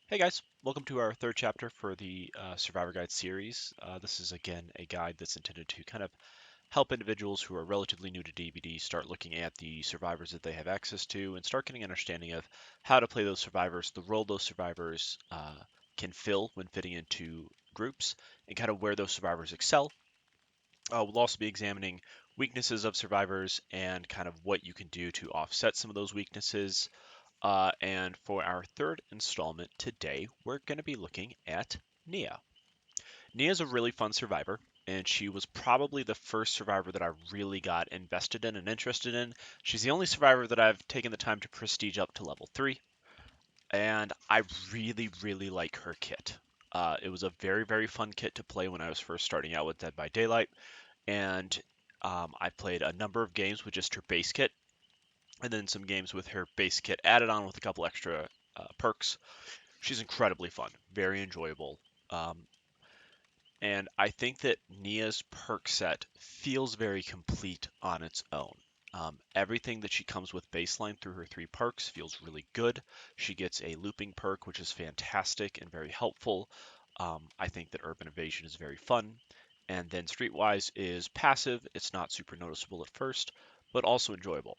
Hey guys, welcome to our third chapter for the Survivor Guide series. This is again a guide that's intended to kind of help individuals who are relatively new to DBD start looking at the survivors that they have access to and start getting an understanding of how to play those survivors, the role those survivors can fill when fitting into groups, and kind of where those survivors excel. We'll also be examining weaknesses of survivors and kind of what you can do to offset some of those weaknesses. And for our third installment today, we're going to be looking at Nia. Nia is a really fun survivor, and she was probably the first survivor that I really got invested in and interested in. She's the only survivor that I've taken the time to prestige up to level 3, and I really, really like her kit. It was a very, very fun kit to play when I was first starting out with Dead by Daylight, and I played a number of games with just her base kit, and then some games with her base kit added on with a couple extra perks. She's incredibly fun, very enjoyable. Um, and I think that Nia's perk set feels very complete on its own. Everything that she comes with baseline through her 3 perks feels really good. She gets a looping perk, which is fantastic and very helpful. I think that Urban Evasion is very fun. And then Streetwise is passive. It's not super noticeable at first, but also enjoyable.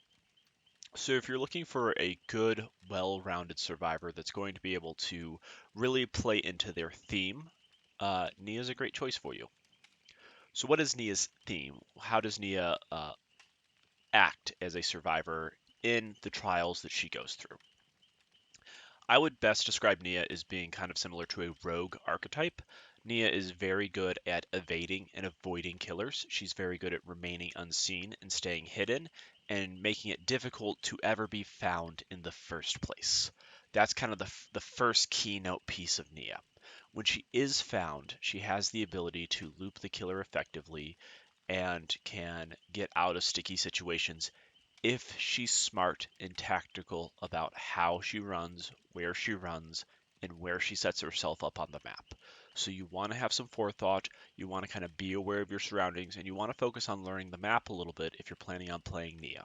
So if you're looking for a good, well-rounded survivor that's going to be able to really play into their theme, Nia's a great choice for you. So what is Nia's theme? How does Nia act as a survivor in the trials that she goes through? I would best describe Nia as being kind of similar to a rogue archetype. Nia is very good at evading and avoiding killers. She's very good at remaining unseen and staying hidden and making it difficult to ever be found in the first place. That's kind of the first keynote piece of Nia. When she is found, she has the ability to loop the killer effectively and can get out of sticky situations if she's smart and tactical about how she runs, and where she sets herself up on the map. So you want to have some forethought, you want to kind of be aware of your surroundings, and you want to focus on learning the map a little bit if you're planning on playing Nia.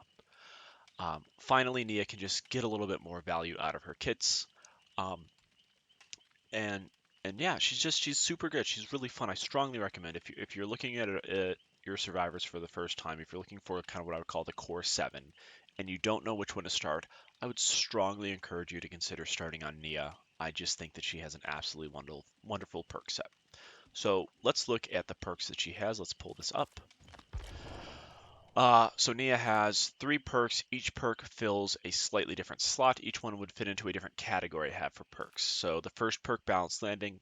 Finally, Nia can just get a little bit more value out of her kits. Um, and and yeah, she's super good. She's really fun. I strongly recommend if you're looking at your survivors for the first time, if you're looking for kind of what I would call the core 7, and you don't know which one to start, I would strongly encourage you to consider starting on Nia. I just think that she has an absolutely wonderful perk set. So let's look at the perks that she has. Let's pull this up. So Nia has 3 perks. Each perk fills a slightly different slot. Each one would fit into a different category I have for perks. So the first perk, Balanced Landing.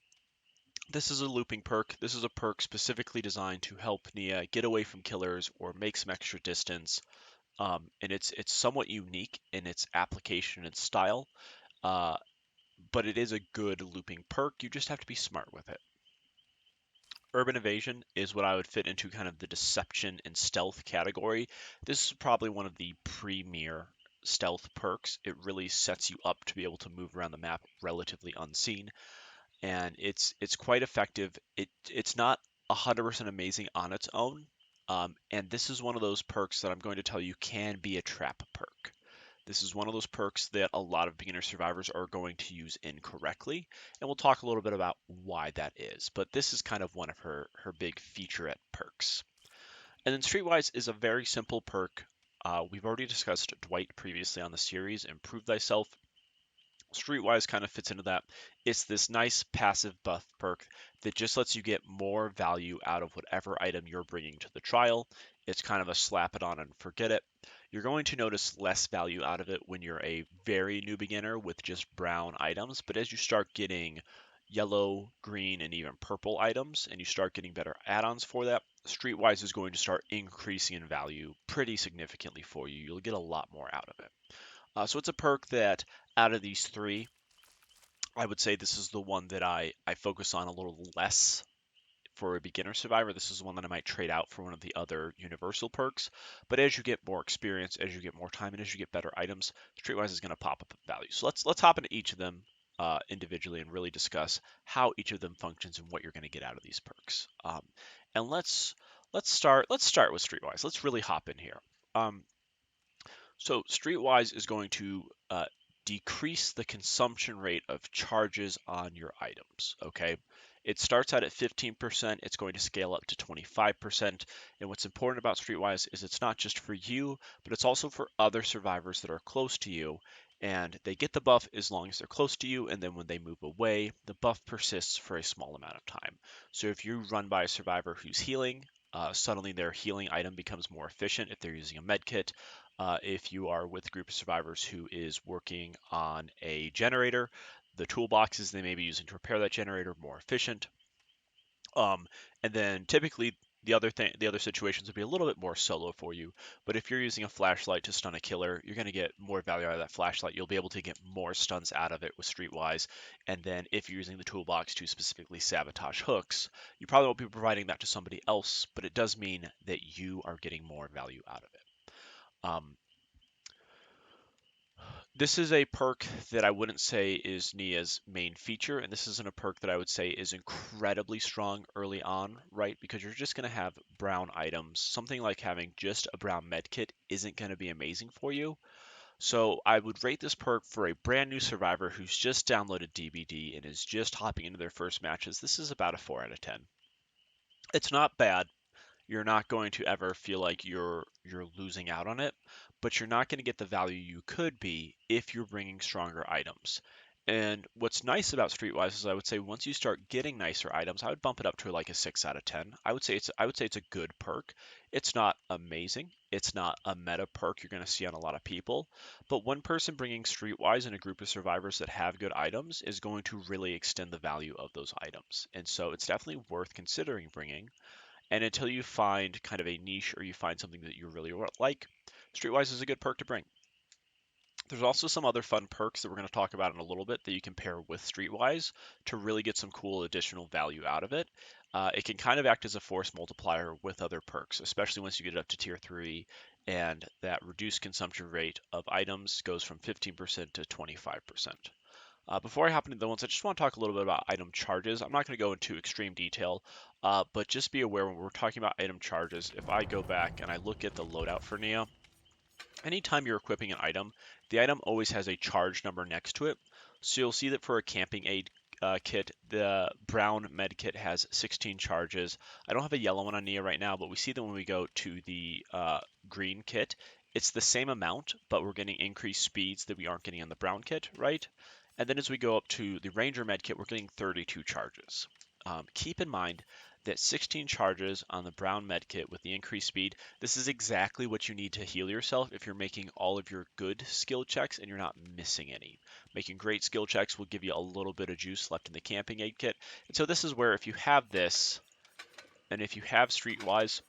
This is a looping perk. This is a perk specifically designed to help Nia get away from killers or make some extra distance. And it's somewhat unique in its application and style, uh, but it is a good looping perk. You just have to be smart with it. Urban Evasion is what I would fit into kind of the deception and stealth category. This is probably one of the premier stealth perks. It really sets you up to be able to move around the map relatively unseen, and it's quite effective. It's not 100% amazing on its own, and this is one of those perks that I'm going to tell you can be a trap perk. This is one of those perks that a lot of beginner survivors are going to use incorrectly, and we'll talk a little bit about why that is. But this is kind of one of her big featurette perks. And then Streetwise is a very simple perk. We've already discussed Dwight previously on the series. Improve Thyself. Streetwise kind of fits into that. It's this nice passive buff perk that just lets you get more value out of whatever item you're bringing to the trial. It's kind of a slap it on and forget it. You're going to notice less value out of it when you're a very new beginner with just brown items, but as you start getting yellow, green, and even purple items, and you start getting better add-ons for that, Streetwise is going to start increasing in value pretty significantly for you. You'll get a lot more out of it. So it's a perk that out of these 3, I would say this is the one that I focus on a little less for a beginner survivor. This is one that I might trade out for one of the other universal perks. But as you get more experience, as you get more time, and as you get better items, Streetwise is going to pop up in value. So let's hop into each of them individually and really discuss how each of them functions and what you're going to get out of these perks. And let's start with Streetwise. Let's really hop in here. So Streetwise is going to decrease the consumption rate of charges on your items, okay? It starts out at 15%, it's going to scale up to 25%, and what's important about Streetwise is it's not just for you, but it's also for other survivors that are close to you, and they get the buff as long as they're close to you, and then when they move away, the buff persists for a small amount of time. So if you run by a survivor who's healing, suddenly their healing item becomes more efficient if they're using a med kit. If you are with a group of survivors who is working on a generator, the toolboxes they may be using to repair that generator more efficient. And then typically the other situations would be a little bit more solo for you. But if you're using a flashlight to stun a killer, you're going to get more value out of that flashlight. You'll be able to get more stuns out of it with Streetwise. And then if you're using the toolbox to specifically sabotage hooks, you probably won't be providing that to somebody else, but it does mean that you are getting more value out of it. This is a perk that I wouldn't say is Nia's main feature, and this isn't a perk that I would say is incredibly strong early on, right? Because you're just going to have brown items. Something like having just a brown medkit isn't going to be amazing for you. So I would rate this perk for a brand new survivor who's just downloaded DBD and is just hopping into their first matches. This is about a 4 out of 10. It's not bad. You're not going to ever feel like you're losing out on it, but you're not going to get the value you could be if you're bringing stronger items. And what's nice about Streetwise is I would say once you start getting nicer items, I would bump it up to like a 6 out of 10. I would say it's a good perk. It's not amazing. It's not a meta perk you're going to see on a lot of people, but one person bringing Streetwise in a group of survivors that have good items is going to really extend the value of those items. And so it's definitely worth considering bringing. And until you find kind of a niche or you find something that you really like, Streetwise is a good perk to bring. There's also some other fun perks that we're going to talk about in a little bit that you can pair with Streetwise to really get some cool additional value out of it. It can kind of act as a force multiplier with other perks, especially once you get it up to tier 3 and that reduced consumption rate of items goes from 15% to 25%. Before I hop into the ones, I just want to talk a little bit about item charges. I'm not going to go into extreme detail, but just be aware when we're talking about item charges, if I go back and I look at the loadout for Neo, anytime you're equipping an item, the item always has a charge number next to it. So you'll see that for a camping aid kit, the brown med kit has 16 charges. I don't have a yellow one on Nia right now, but we see that when we go to the green kit, it's the same amount, but we're getting increased speeds that we aren't getting on the brown kit, right? And then as we go up to the Ranger med kit, we're getting 32 charges. Keep in mind that 16 charges on the brown med kit with the increased speed, this is exactly what you need to heal yourself if you're making all of your good skill checks and you're not missing any. Making great skill checks will give you a little bit of juice left in the camping aid kit. And so this is where if you have this, and if you have Streetwise,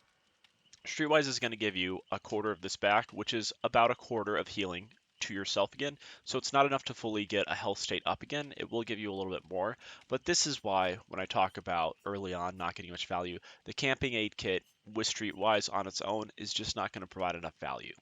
Streetwise is going to give you a quarter of this back, which is about a quarter of healing to yourself again. So it's not enough to fully get a health state up again. It will give you a little bit more. But this is why when I talk about early on not getting much value, the camping aid kit with Streetwise on its own is just not going to provide enough value.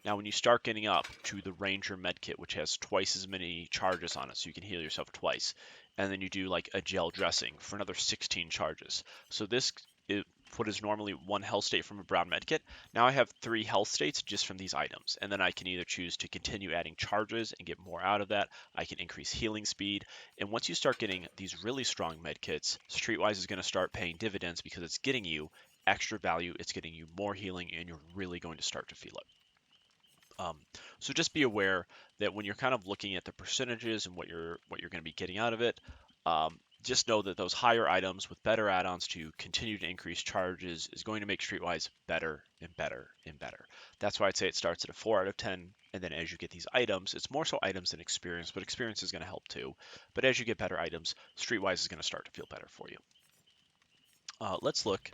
Now, when you start getting up to the Ranger Medkit, which has twice as many charges on it, so you can heal yourself twice, and then you do like a gel dressing for another 16 charges. So this is what is normally one health state from a brown medkit. Now I have 3 health states just from these items, and then I can either choose to continue adding charges and get more out of that. I can increase healing speed, and once you start getting these really strong medkits, Streetwise is going to start paying dividends because it's getting you extra value, it's getting you more healing, and you're really going to start to feel it. So just be aware that when you're kind of looking at the percentages and what you're going to be getting out of it, just know that those higher items with better add-ons to continue to increase charges is going to make Streetwise better and better and better. That's why I'd say it starts at a 4 out of 10, and then as you get these items, it's more so items than experience, but experience is going to help too. But as you get better items, Streetwise is going to start to feel better for you. Let's look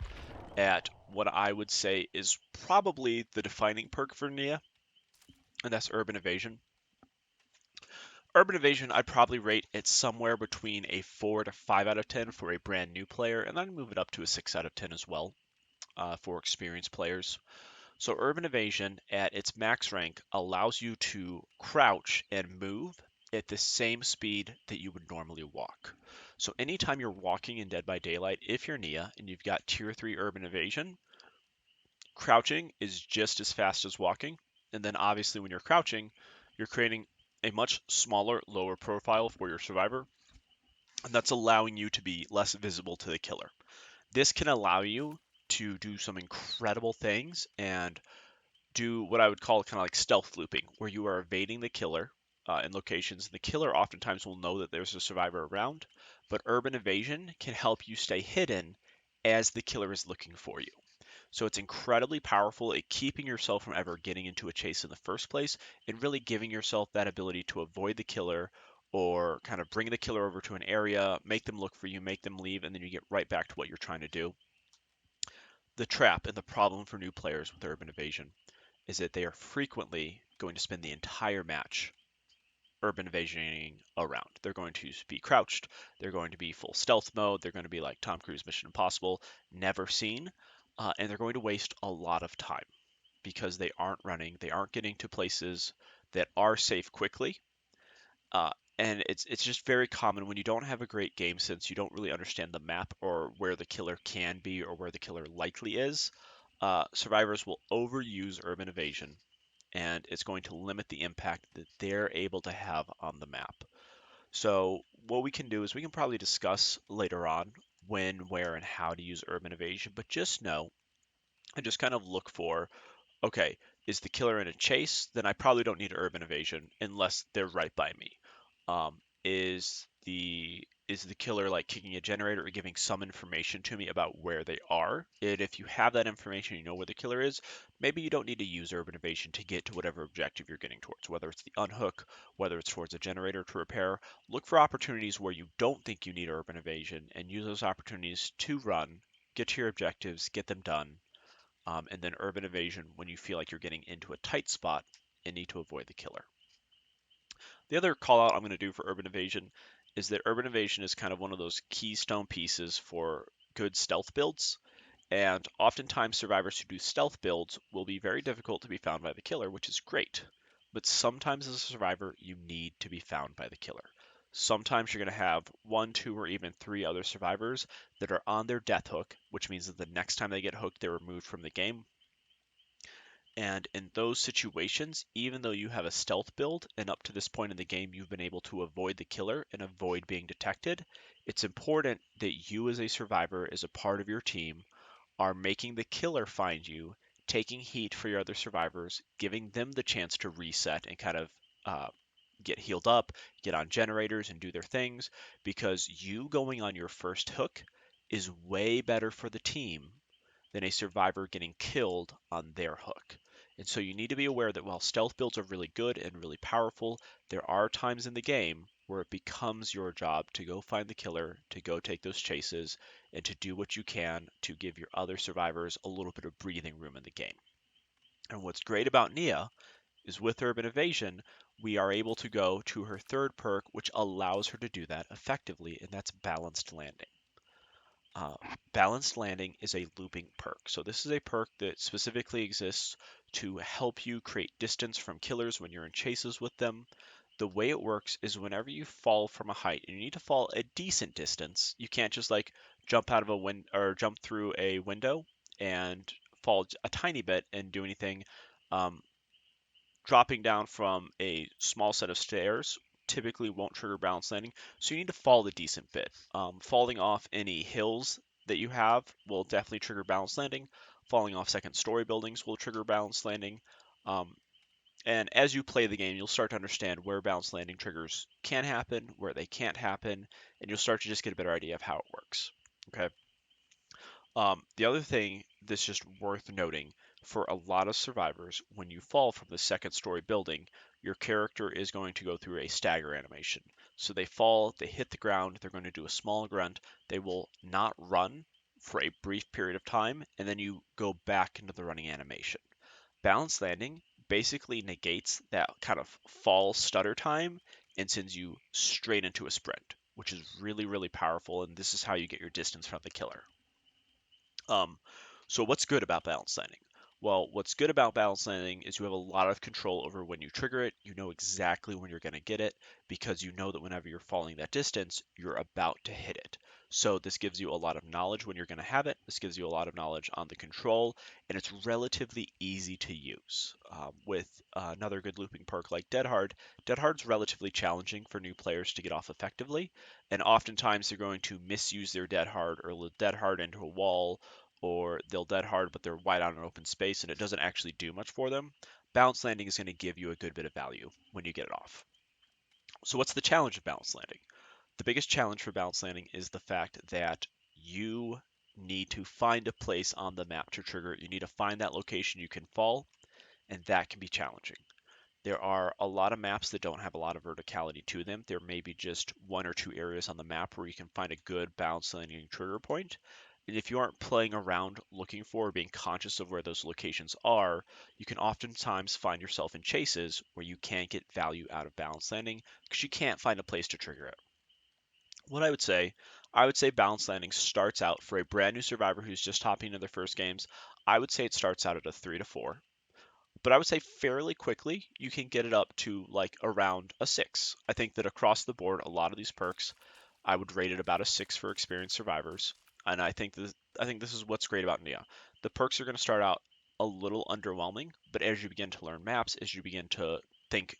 at what I would say is probably the defining perk for Nia, and that's Urban Evasion. Urban Evasion, I'd probably rate it somewhere between a 4 to 5 out of 10 for a brand new player, and I'd move it up to a 6 out of 10 as well for experienced players. So Urban Evasion at its max rank allows you to crouch and move at the same speed that you would normally walk. So anytime you're walking in Dead by Daylight, if you're Nia and you've got tier 3 Urban Evasion, crouching is just as fast as walking. And then obviously when you're crouching, you're creating a much smaller, lower profile for your survivor, and that's allowing you to be less visible to the killer. This can allow you to do some incredible things and do what I would call kind of like stealth looping, where you are evading the killer in locations. The killer oftentimes will know that there's a survivor around, but urban evasion can help you stay hidden as the killer is looking for you. So it's incredibly powerful at keeping yourself from ever getting into a chase in the first place and really giving yourself that ability to avoid the killer or kind of bring the killer over to an area, make them look for you, make them leave, and then you get right back to what you're trying to do. The trap and the problem for new players with urban evasion is that they are frequently going to spend the entire match urban evasioning around. They're going to be crouched, they're going to be full stealth mode, they're going to be like Tom Cruise Mission Impossible, never seen, and they're going to waste a lot of time because they aren't running, they aren't getting to places that are safe quickly. Uh, and it's just very common when you don't have a great game sense, you don't really understand the map or where the killer can be or where the killer likely is. Survivors will overuse urban evasion, and it's going to limit the impact that they're able to have on the map. So what we can do is we can probably discuss later on when, where, and how to use urban evasion, but just know and just kind of look for, okay, is the killer in a chase? Then I probably don't need urban evasion unless they're right by me. Is the killer like kicking a generator or giving some information to me about where they are? And if you have that information, you know where the killer is, maybe you don't need to use urban evasion to get to whatever objective you're getting towards, whether it's the unhook, whether it's towards a generator to repair. Look for opportunities where you don't think you need urban evasion and use those opportunities to run, get to your objectives, get them done, and then urban evasion when you feel like you're getting into a tight spot and need to avoid the killer. The other call out I'm going to do for urban evasion is that urban evasion is kind of one of those keystone pieces for good stealth builds. And oftentimes survivors who do stealth builds will be very difficult to be found by the killer, which is great. But sometimes as a survivor, you need to be found by the killer. Sometimes you're going to have one, two, or even three other survivors that are on their death hook, which means that the next time they get hooked, they're removed from the game. And in those situations, even though you have a stealth build and up to this point in the game you've been able to avoid the killer and avoid being detected, it's important that you as a survivor, as a part of your team, are making the killer find you, taking heat for your other survivors, giving them the chance to reset and kind of uh, get healed up, get on generators and do their things, because you going on your first hook is way better for the team than a survivor getting killed on their hook. And so you need to be aware that while stealth builds are really good and really powerful, there are times in the game where it becomes your job to go find the killer, to go take those chases, and to do what you can to give your other survivors a little bit of breathing room in the game. And what's great about Nia is with Urban Evasion, we are able to go to her third perk, which allows her to do that effectively, and that's Balanced Landing. Uh, Balanced Landing is a looping perk. So this is a perk that specifically exists to help you create distance from killers when you're in chases with them. The way it works is whenever you fall from a height, and you need to fall a decent distance. You can't just like jump out of a window or jump through a window and fall a tiny bit and do anything. Um, Dropping down from a small set of stairs typically won't trigger balance landing, so you need to fall a decent bit. Falling off any hills that you have will definitely trigger balance landing. Falling off second story buildings will trigger balance landing. Um, and as you play the game, you'll start to understand where balance landing triggers can happen, where they can't happen, and you'll start to just get a better idea of how it works. Okay. The other thing that's just worth noting for a lot of survivors, when you fall from the second story building, your character is going to go through a stagger animation. So they fall, they hit the ground, they're going to do a small grunt, they will not run for a brief period of time, and then you go back into the running animation. Balance landing basically negates that kind of fall stutter time and sends you straight into a sprint, which is really, really powerful, and this is how you get your distance from the killer. Um, so what's good about balance landing? Well, what's good about balance landing is you have a lot of control over when you trigger it. You know exactly when you're going to get it because you know that whenever you're falling that distance, you're about to hit it. So this gives you a lot of knowledge when you're going to have it. This gives you a lot of knowledge on the control, and it's relatively easy to use. With another good looping perk like Dead Hard, Dead Hard's relatively challenging for new players to get off effectively, and oftentimes they're going to misuse their Dead Hard or Dead Hard into a wall, or they'll Dead Hard but they're wide out in open space and it doesn't actually do much for them. Bounce landing is going to give you a good bit of value when you get it off. So what's the challenge of balance landing? The biggest challenge for balance landing is the fact that you need to find a place on the map to trigger it. You need to find that location you can fall, and that can be challenging. There are a lot of maps that don't have a lot of verticality to them. There may be just one or two areas on the map where you can find a good balance landing trigger point. And if you aren't playing around looking for or being conscious of where those locations are, you can oftentimes find yourself in chases where you can't get value out of balance landing because you can't find a place to trigger it. What I would say balance landing starts out for a brand new survivor who's just hopping into their first games. I would say it starts out at a 3 to 4, but I would say fairly quickly you can get it up to like around a 6. I think that across the board, a lot of these perks, I would rate it about a 6 for experienced survivors, and I think this is what's great about Nia. The perks are going to start out a little underwhelming, but as you begin to learn maps, as you begin to think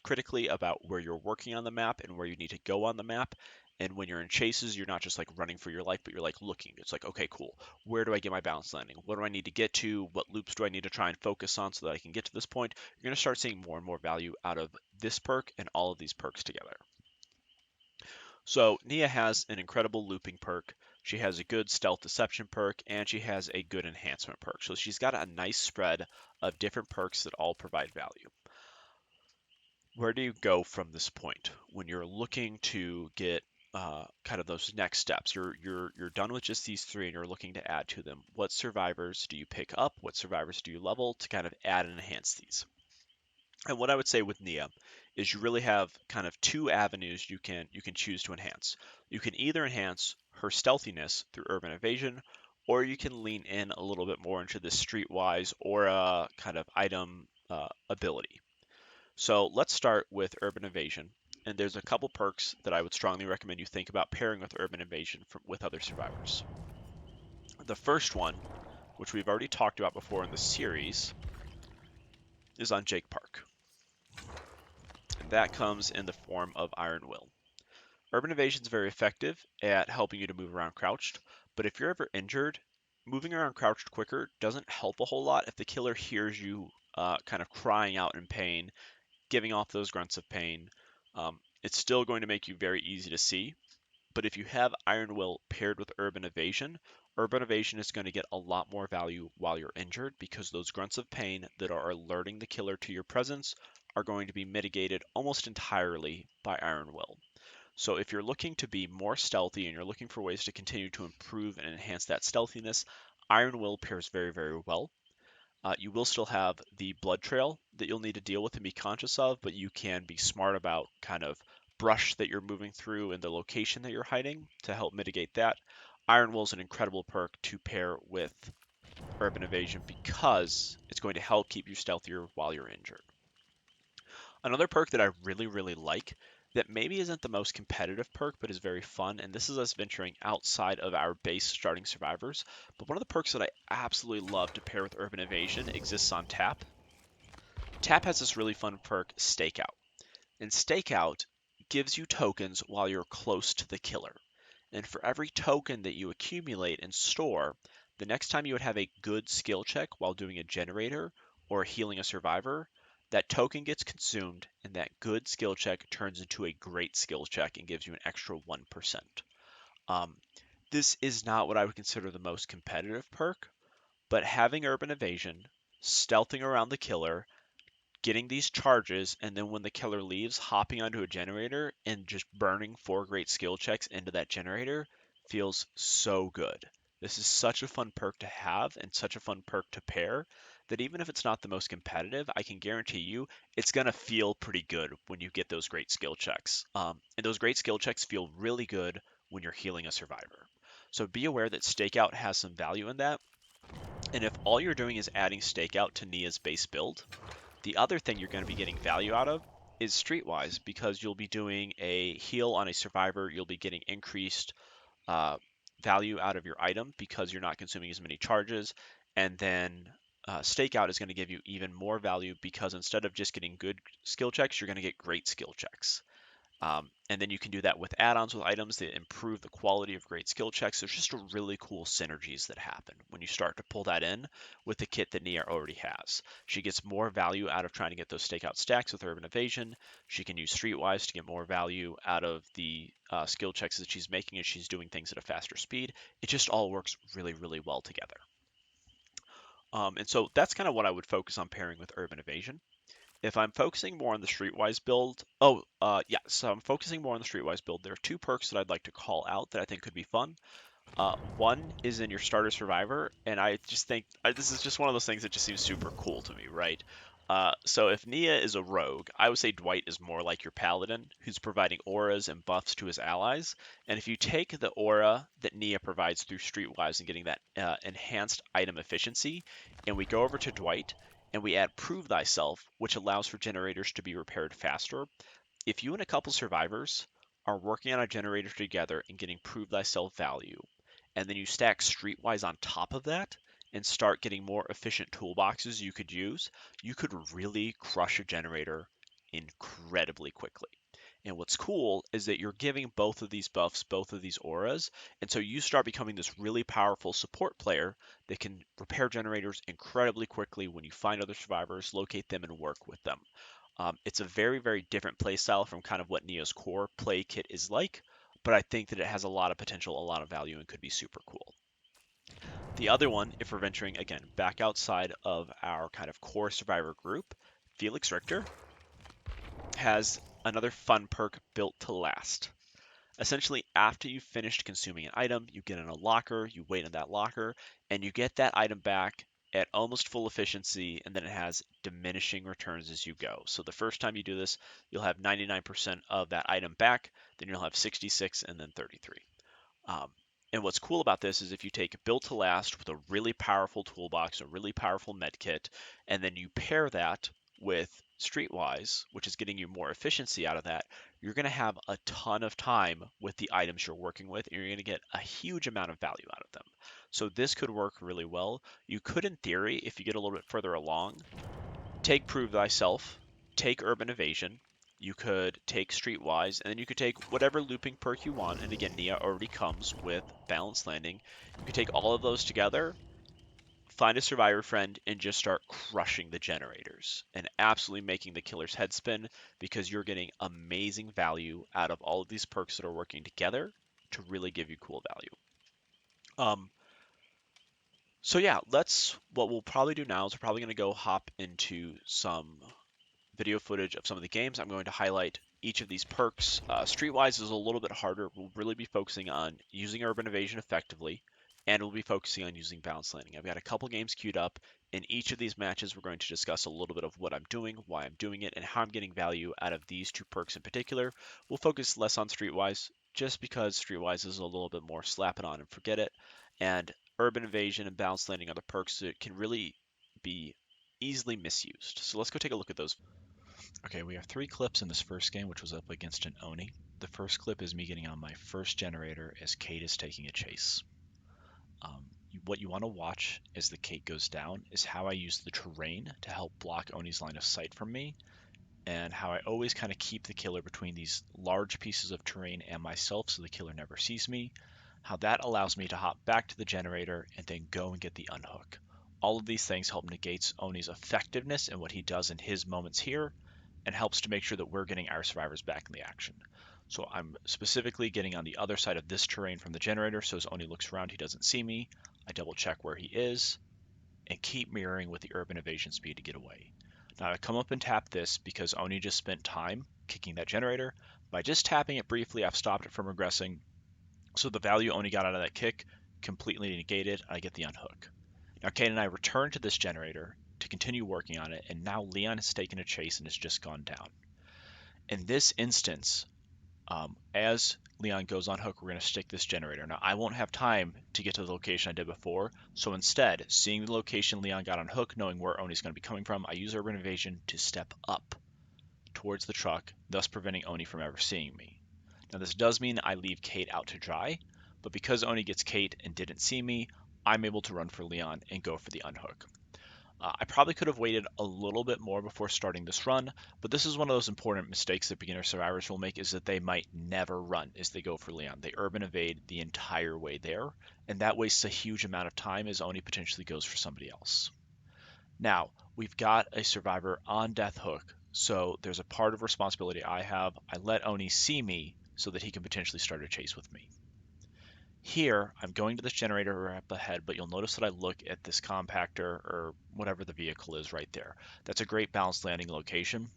critically about where you're working on the map and where you need to go on the map. And when you're in chases, you're not just like running for your life, but you're like looking. It's like, okay, cool. Where do I get my balance landing? What do I need to get to? What loops do I need to try and focus on so that I can get to this point? You're going to start seeing more and more value out of this perk and all of these perks together. So Nia has an incredible looping perk. She has a good stealth deception perk, and she has a good enhancement perk. So she's got a nice spread of different perks that all provide value. Where do you go from this point when you're looking to get kind of those next steps? You're done with just these three and you're looking to add to them. What survivors do you pick up? What survivors do you level to kind of add and enhance these? And what I would say with Nia is you really have kind of two avenues you can choose to enhance. You can either enhance her stealthiness through urban evasion, or you can lean in a little bit more into the streetwise aura kind of item ability. So let's start with Urban Evasion. And there's a couple perks that I would strongly recommend you think about pairing with Urban Evasion with other survivors. The first one, which we've already talked about before in the series, is on Jake Park. And that comes in the form of Iron Will. Urban Evasion is very effective at helping you to move around crouched, but if you're ever injured, moving around crouched quicker doesn't help a whole lot if the killer hears you kind of crying out in pain, giving off those grunts of pain. It's still going to make you very easy to see, but if you have Iron Will paired with Urban Evasion is going to get a lot more value while you're injured because those grunts of pain that are alerting the killer to your presence are going to be mitigated almost entirely by Iron Will. So if you're looking to be more stealthy and you're looking for ways to continue to improve and enhance that stealthiness, Iron Will pairs very, very well. You will still have the blood trail that you'll need to deal with and be conscious of, but you can be smart about kind of brush that you're moving through and the location that you're hiding to help mitigate that. Iron Will is an incredible perk to pair with Urban Evasion because it's going to help keep you stealthier while you're injured. Another perk that I really, really like that maybe isn't the most competitive perk, but is very fun, and this is us venturing outside of our base starting survivors, but one of the perks that I absolutely love to pair with Urban Evasion exists on Tap. Tap has this really fun perk, Stakeout, and Stakeout gives you tokens while you're close to the killer. And for every token that you accumulate and store, the next time you would have a good skill check while doing a generator or healing a survivor, that token gets consumed and that good skill check turns into a great skill check and gives you an extra 1%. Um, this is not what I would consider the most competitive perk, but having Urban Evasion, stealthing around the killer, getting these charges, and then when the killer leaves, hopping onto a generator and just burning 4 great skill checks into that generator feels so good. This is such a fun perk to have and such a fun perk to pair that even if it's not the most competitive, I can guarantee you it's going to feel pretty good when you get those great skill checks. And those great skill checks feel really good when you're healing a survivor. So be aware that Stakeout has some value in that. And if all you're doing is adding Stakeout to Nia's base build, the other thing you're going to be getting value out of is Streetwise because you'll be doing a heal on a survivor, you'll be getting increased uh, value out of your item because you're not consuming as many charges. And then stakeout is going to give you even more value because instead of just getting good skill checks, you're going to get great skill checks. And then you can do that with add-ons with items that improve the quality of great skill checks. There's just a really cool synergies that happen when you start to pull that in with the kit that Nia already has. She gets more value out of trying to get those stakeout stacks with Urban Evasion. She can use Streetwise to get more value out of the skill checks that she's making as she's doing things at a faster speed. It just all works really, really well together. And so that's kind of what I would focus on pairing with Urban Evasion. If I'm focusing more on the Streetwise build, yeah, so I'm focusing more on the Streetwise build. There are two perks that I'd like to call out that I think could be fun. One is in your starter survivor, and I just think this is just one of those things that just seems super cool to me, right? So if Nia is a rogue, I would say Dwight is more like your paladin, who's providing auras and buffs to his allies. And if you take the aura that Nia provides through Streetwise and getting that enhanced item efficiency, and we go over to Dwight and we add Prove Thyself, which allows for generators to be repaired faster. If you and a couple survivors are working on a generator together and getting Prove Thyself value, and then you stack Streetwise on top of that and start getting more efficient toolboxes you could use, you could really crush a generator incredibly quickly. And what's cool is that you're giving both of these buffs, both of these auras, and so you start becoming this really powerful support player that can repair generators incredibly quickly when you find other survivors, locate them, and work with them. It's a very, very different playstyle from kind of what Neo's core play kit is like, but I think that it has a lot of potential, a lot of value, and could be super cool. The other one, if we're venturing again back outside of our kind of core survivor group, Felix Richter has another fun perk built to last. Essentially, after you've finished consuming an item, you get in a locker, you wait in that locker, and you get that item back at almost full efficiency, and then it has diminishing returns as you go. So the first time you do this, you'll have 99% of that item back, then you'll have 66, and then 33. Um, and what's cool about this is if you take Built to Last with a really powerful toolbox, a really powerful med kit, and then you pair that with Streetwise, which is getting you more efficiency out of that, you're going to have a ton of time with the items you're working with, and you're going to get a huge amount of value out of them. So this could work really well. You could, in theory, if you get a little bit further along, take Prove Thyself, take Urban Evasion, you could take Streetwise, and then you could take whatever looping perk you want. And again, Nia already comes with Balanced Landing. You could take all of those together, find a survivor friend, and just start crushing the generators and absolutely making the killer's head spin because you're getting amazing value out of all of these perks that are working together to really give you cool value. So yeah, what we'll probably do now is we're probably going to go hop into some video footage of some of the games. I'm going to highlight each of these perks. Streetwise is a little bit harder. We'll really be focusing on using Urban Evasion effectively, and we'll be focusing on using Balance Landing. I've got a couple games queued up. In each of these matches, we're going to discuss a little bit of what I'm doing, why I'm doing it, and how I'm getting value out of these two perks in particular. We'll focus less on Streetwise, just because Streetwise is a little bit more slap it on and forget it, and Urban Evasion and Balance Landing are the perks that can really be easily misused. So let's go take a look at those. Okay, we have 3 clips in this first game, which was up against an Oni. The first clip is me getting on my first generator as Kate is taking a chase. What you want to watch as the Kate goes down is how I use the terrain to help block Oni's line of sight from me, and how I always kind of keep the killer between these large pieces of terrain and myself so the killer never sees me. How that allows me to hop back to the generator and then go and get the unhook. All of these things help negate Oni's effectiveness and what he does in his moments here, and helps to make sure that we're getting our survivors back in the action. So I'm specifically getting on the other side of this terrain from the generator, so as Oni looks around, he doesn't see me. I double check where he is, and keep mirroring with the Urban Evasion speed to get away. Now I come up and tap this because Oni just spent time kicking that generator. By just tapping it briefly, I've stopped it from regressing, so the value Oni got out of that kick completely negated, I get the unhook. Now Kate and I return to this generator to continue working on it, and now Leon has taken a chase and has just gone down. In this instance, as Leon goes on hook, we're going to stick this generator. Now, I won't have time to get to the location I did before, so instead, seeing the location Leon got on hook, knowing where Oni's going to be coming from, I use Urban Evasion to step up towards the truck, thus preventing Oni from ever seeing me. Now, this does mean I leave Kate out to dry, but because Oni gets Kate and didn't see me, I'm able to run for Leon and go for the unhook. I probably could have waited a little bit more before starting this run, but this is one of those important mistakes that beginner survivors will make, is that they might never run as they go for Leon. They urban evade the entire way there, and that wastes a huge amount of time as Oni potentially goes for somebody else. Now, we've got a survivor on death hook, so there's a part of responsibility I have. I let Oni see me so that he can potentially start a chase with me. Here, I'm going to this generator up ahead, but you'll notice that I look at this compactor or whatever the vehicle is right there. That's a great balanced landing location.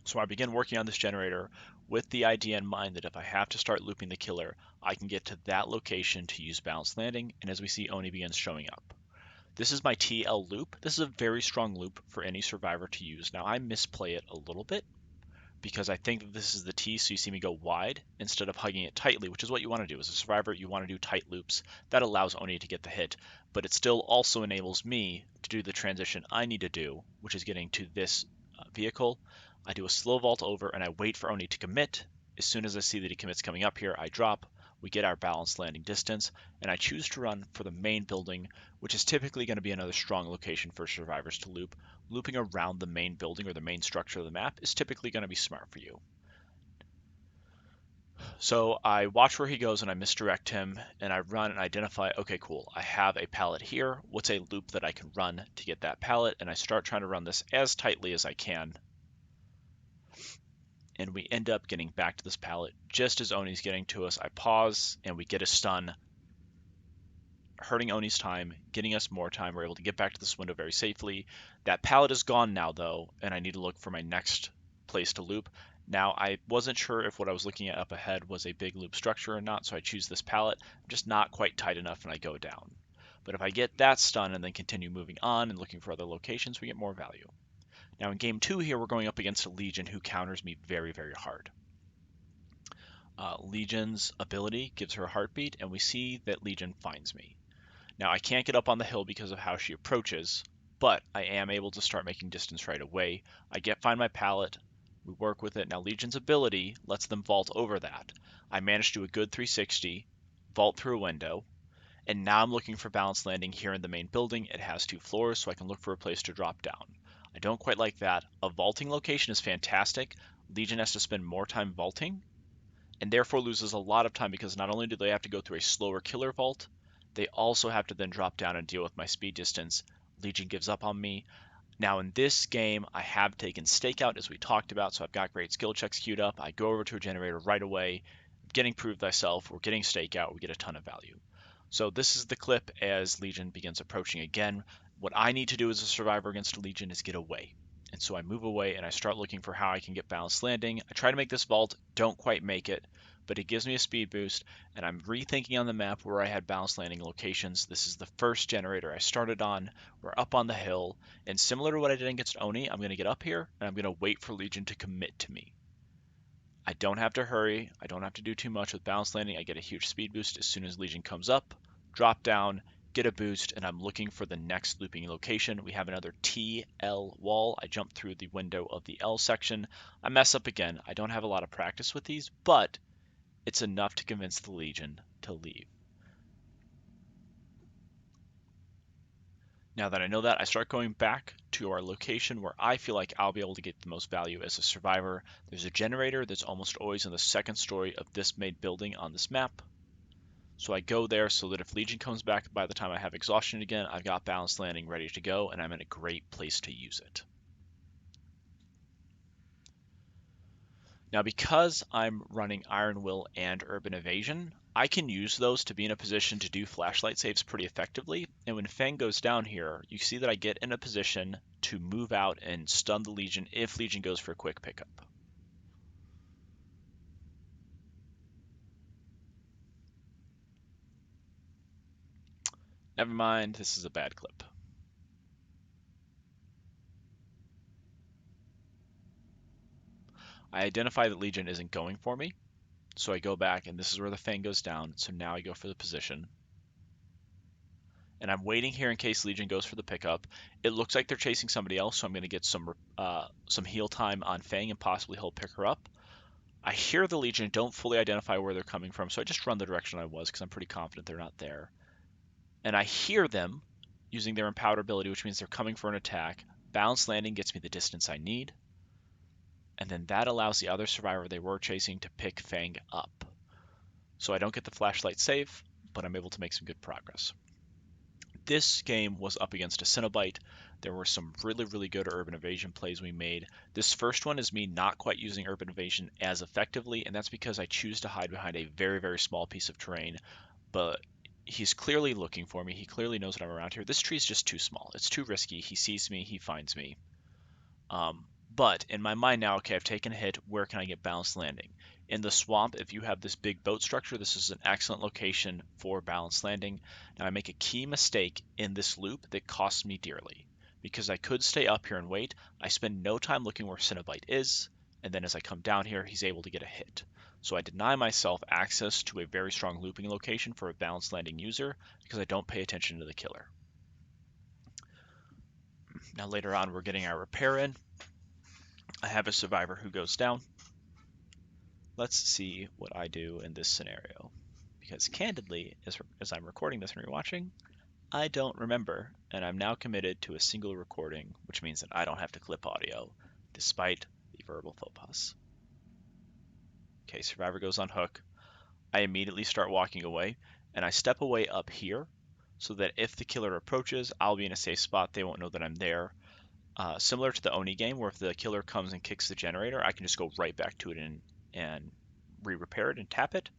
So I begin working on this generator with the idea in mind that if I have to start looping the killer, I can get to that location to use balanced landing, and as we see, Oni begins showing up. This is my TL loop. This is a very strong loop for any survivor to use. Now I misplay it a little bit because I think that this is the T, so you see me go wide instead of hugging it tightly, which is what you want to do. As a survivor, you want to do tight loops. That allows Oni to get the hit, but it still also enables me to do the transition I need to do, which is getting to this vehicle. I do a slow vault over, and I wait for Oni to commit. As soon as I see that he commits coming up here, I drop. We get our balanced landing distance, and I choose to run for the main building, which is typically going to be another strong location for survivors to loop. Looping around the main building or the main structure of the map is typically going to be smart for you. So I watch where he goes and I misdirect him, and I run and identify, okay, cool, I have a pallet here. What's a loop that I can run to get that pallet? And I start trying to run this as tightly as I can. And we end up getting back to this pallet just as Oni's getting to us. I pause and we get a stun, hurting Oni's time, getting us more time. We're able to get back to this window very safely. That pallet is gone now, though, and I need to look for my next place to loop. Now, I wasn't sure if what I was looking at up ahead was a big loop structure or not, so I choose this pallet. I'm just not quite tight enough, and I go down. But if I get that stun and then continue moving on and looking for other locations, we get more value. Now, in game 2 here, we're going up against a Legion who counters me very, very hard. Legion's ability gives her a heartbeat, and we see that Legion finds me. Now, I can't get up on the hill because of how she approaches, but I am able to start making distance right away. I find my pallet, we work with it. Now, Legion's ability lets them vault over that. I managed to do a good 360, vault through a window, and now I'm looking for balanced landing here in the main building. It has 2 floors, so I can look for a place to drop down. I don't quite like that. A vaulting location is fantastic. Legion has to spend more time vaulting, and therefore loses a lot of time because not only do they have to go through a slower killer vault, they also have to then drop down and deal with my speed distance. Legion gives up on me. Now in this game, I have taken stakeout as we talked about, so I've got great skill checks queued up. I go over to a generator right away, getting prove thyself, we're getting stakeout, we get a ton of value. So this is the clip as Legion begins approaching again. What I need to do as a survivor against a Legion is get away. And so I move away and I start looking for how I can get balanced landing. I try to make this vault, don't quite make it, but it gives me a speed boost, and I'm rethinking on the map where I had balanced landing locations. This is the first generator I started on. We're up on the hill, and similar to what I did against Oni, I'm going to get up here, and I'm going to wait for Legion to commit to me. I don't have to hurry. I don't have to do too much with balanced landing. I get a huge speed boost as soon as Legion comes up, drop down, get a boost, and I'm looking for the next looping location. We have another TL wall. I jump through the window of the L section. I mess up again. I don't have a lot of practice with these, but it's enough to convince the Legion to leave. Now that I know that, I start going back to our location where I feel like I'll be able to get the most value as a survivor. There's a generator that's almost always in the second story of this main building on this map. So I go there so that if Legion comes back by the time I have exhaustion again, I've got balanced landing ready to go, and I'm in a great place to use it. Now, because I'm running Iron Will and Urban Evasion, I can use those to be in a position to do flashlight saves pretty effectively. And when Fang goes down here, you see that I get in a position to move out and stun the Legion if Legion goes for a quick pickup. Never mind, this is a bad clip. I identify that Legion isn't going for me, so I go back, and this is where the Fang goes down, so now I go for the position. And I'm waiting here in case Legion goes for the pickup. It looks like they're chasing somebody else, so I'm going to get some heal time on Fang, and possibly he'll pick her up. I hear the Legion, don't fully identify where they're coming from, so I just run the direction I was because I'm pretty confident they're not there. And I hear them using their empowered ability, which means they're coming for an attack. Balanced landing gets me the distance I need, and then that allows the other survivor they were chasing to pick Fang up. So I don't get the flashlight save, but I'm able to make some good progress. This game was up against a Cenobite. There were some really, really good urban evasion plays we made. This first one is me not quite using urban evasion as effectively, and that's because I choose to hide behind a very, very small piece of terrain. But he's clearly looking for me. He clearly knows that I'm around here. This tree is just too small. It's too risky. He sees me. He finds me. But in my mind now, okay, I've taken a hit. Where can I get balanced landing? In the swamp, if you have this big boat structure, this is an excellent location for balanced landing. Now, I make a key mistake in this loop that costs me dearly. Because I could stay up here and wait, I spend no time looking where Cenobite is, and then as I come down here, he's able to get a hit. So I deny myself access to a very strong looping location for a balanced landing user because I don't pay attention to the killer. Now later on, we're getting our repair in. I have a survivor who goes down. Let's see what I do in this scenario. Because candidly, as I'm recording this and rewatching, I don't remember, and I'm now committed to a single recording, which means that I don't have to clip audio, despite the verbal faux pas. Okay, survivor goes on hook. I immediately start walking away, and I step away up here, so that if the killer approaches, I'll be in a safe spot. They won't know that I'm there. Similar to the Oni game, where if the killer comes and kicks the generator, I can just go right back to it and re-repair it and tap it.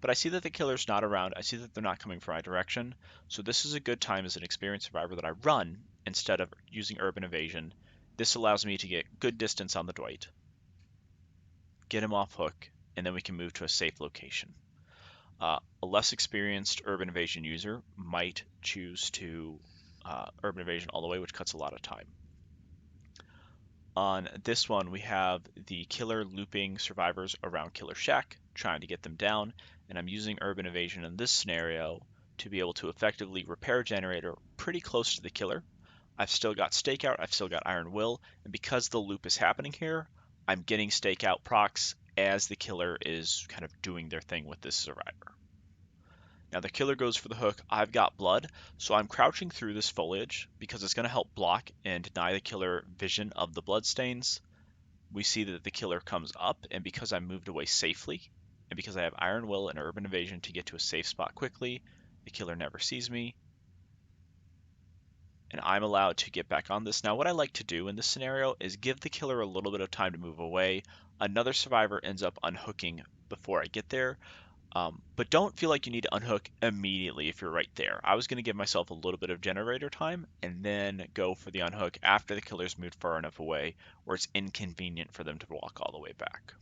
But I see that the killer's not around. I see that they're not coming from my direction. So this is a good time as an experienced survivor that I run instead of using urban evasion. This allows me to get good distance on the Dwight, get him off hook, and then we can move to a safe location. A less experienced urban evasion user might choose to urban evasion all the way, which cuts a lot of time. On this one, we have the killer looping survivors around Killer Shack, trying to get them down, and I'm using urban evasion in this scenario to be able to effectively repair a generator pretty close to the killer. I've still got stakeout, I've still got iron will, and because the loop is happening here, I'm getting stakeout procs as the killer is kind of doing their thing with this survivor. Now the killer goes for the hook. I've got blood, so I'm crouching through this foliage because it's going to help block and deny the killer vision of the blood stains. We see that the killer comes up, and because I moved away safely, and because I have Iron Will and Urban Evasion to get to a safe spot quickly, the killer never sees me, and I'm allowed to get back on this. Now what I like to do in this scenario is give the killer a little bit of time to move away. Another survivor ends up unhooking before I get there, but don't feel like you need to unhook immediately if you're right there. I was going to give myself a little bit of generator time and then go for the unhook after the killer's moved far enough away where it's inconvenient for them to walk all the way back.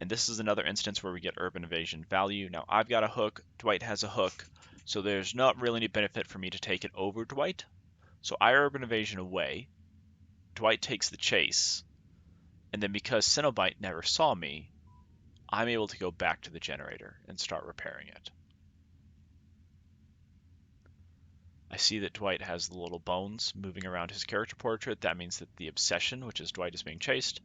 And this is another instance where we get urban evasion value. Now I've got a hook, Dwight has a hook, so there's not really any benefit for me to take it over Dwight. So I urban evasion away, Dwight takes the chase, and then because Cenobite never saw me, I'm able to go back to the generator and start repairing it. I see that Dwight has the little bones moving around his character portrait. That means that the obsession, which is Dwight is being chased,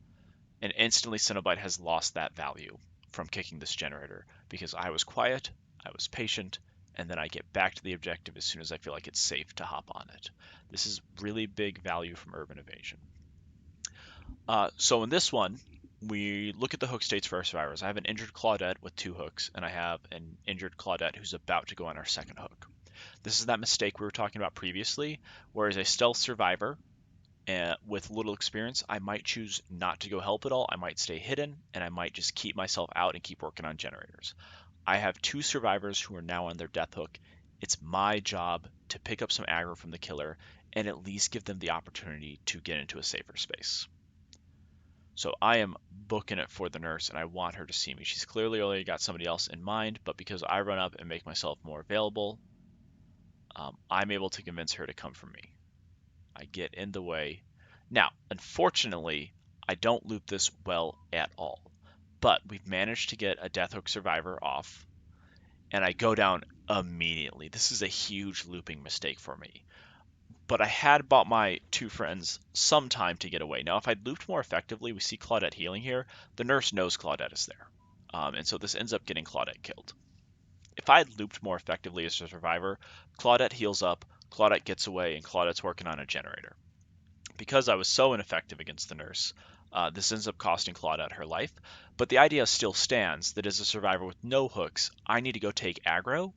and instantly Cenobite has lost that value from kicking this generator because I was quiet, I was patient, and then I get back to the objective as soon as I feel like it's safe to hop on it. This is really big value from urban evasion. So in this one, we look at the hook states for our survivors. I have an injured Claudette with 2 hooks, and I have an injured Claudette who's about to go on our second hook. This is that mistake we were talking about previously, whereas a stealth survivor with little experience, I might choose not to go help at all. I might stay hidden, and I might just keep myself out and keep working on generators. I have 2 survivors who are now on their death hook. It's my job to pick up some aggro from the killer and at least give them the opportunity to get into a safer space. So I am booking it for the nurse, and I want her to see me. She's clearly already got somebody else in mind, but because I run up and make myself more available, I'm able to convince her to come for me. I get in the way. Now, unfortunately, I don't loop this well at all, but we've managed to get a Death Hook survivor off, and I go down immediately. This is a huge looping mistake for me. but I had bought my two friends some time to get away. Now, if I'd looped more effectively, we see Claudette healing here. The nurse knows Claudette is there. And so this ends up getting Claudette killed. If I had looped more effectively as a survivor, Claudette heals up, Claudette gets away, and Claudette's working on a generator. Because I was so ineffective against the nurse, this ends up costing Claudette her life. But the idea still stands that as a survivor with no hooks, I need to go take aggro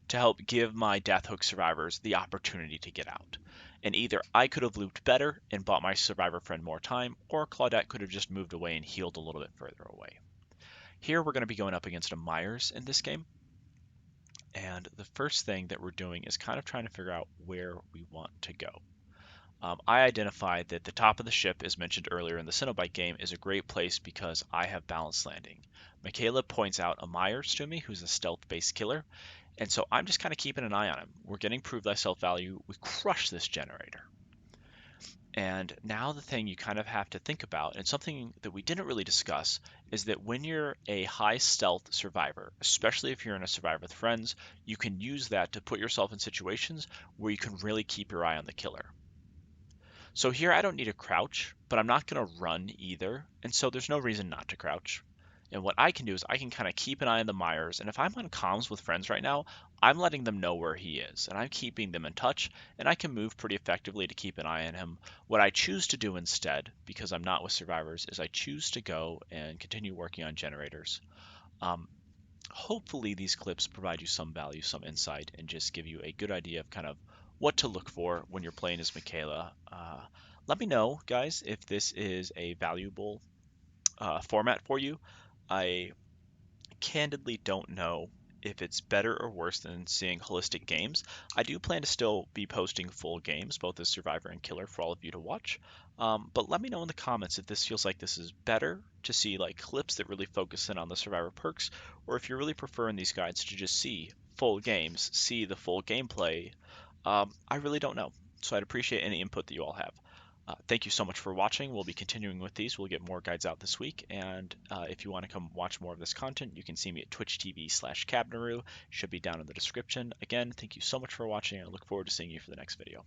to help give my death hook survivors the opportunity to get out. And either I could have looped better and bought my survivor friend more time, or Claudette could have just moved away and healed a little bit further away. Here we're going to be going up against a Myers in this game. And the first thing that we're doing is kind of trying to figure out where we want to go. I identified that the top of the ship, as mentioned earlier in the Cenobite game, is a great place because I have balanced landing. Michaela points out a Myers to me, who's a stealth-based killer, and so I'm just kind of keeping an eye on him. We're getting prove thyself value. We crush this generator. And now the thing you kind of have to think about, and something that we didn't really discuss, is that when you're a high stealth survivor, especially if you're in a survivor with friends, you can use that to put yourself in situations where you can really keep your eye on the killer. So here I don't need to crouch, but I'm not going to run either, and so there's no reason not to crouch. And what I can do is I can kind of keep an eye on the Myers, and if I'm on comms with friends right now, I'm letting them know where he is, and I'm keeping them in touch, and I can move pretty effectively to keep an eye on him. What I choose to do instead, because I'm not with survivors, is I choose to go and continue working on generators. Um, Hopefully these clips provide you some value, some insight, and just give you a good idea of kind of what to look for when you're playing as Michaela. Let me know, guys, if this is a valuable format for you. I candidly don't know if it's better or worse than seeing holistic games. I do plan to still be posting full games, both as Survivor and Killer, for all of you to watch. But let me know in the comments if this feels like this is better to see like clips that really focus in on the Survivor perks, or if you're really preferring these guides to just see full games, see the full gameplay. I really don't know. So I'd appreciate any input that you all have. Thank you so much for watching. We'll be continuing with these. We'll get more guides out this week. And if you want to come watch more of this content, you can see me at twitch.tv/Cabnaroo. Should be down in the description. Again, thank you so much for watching. I look forward to seeing you for the next video.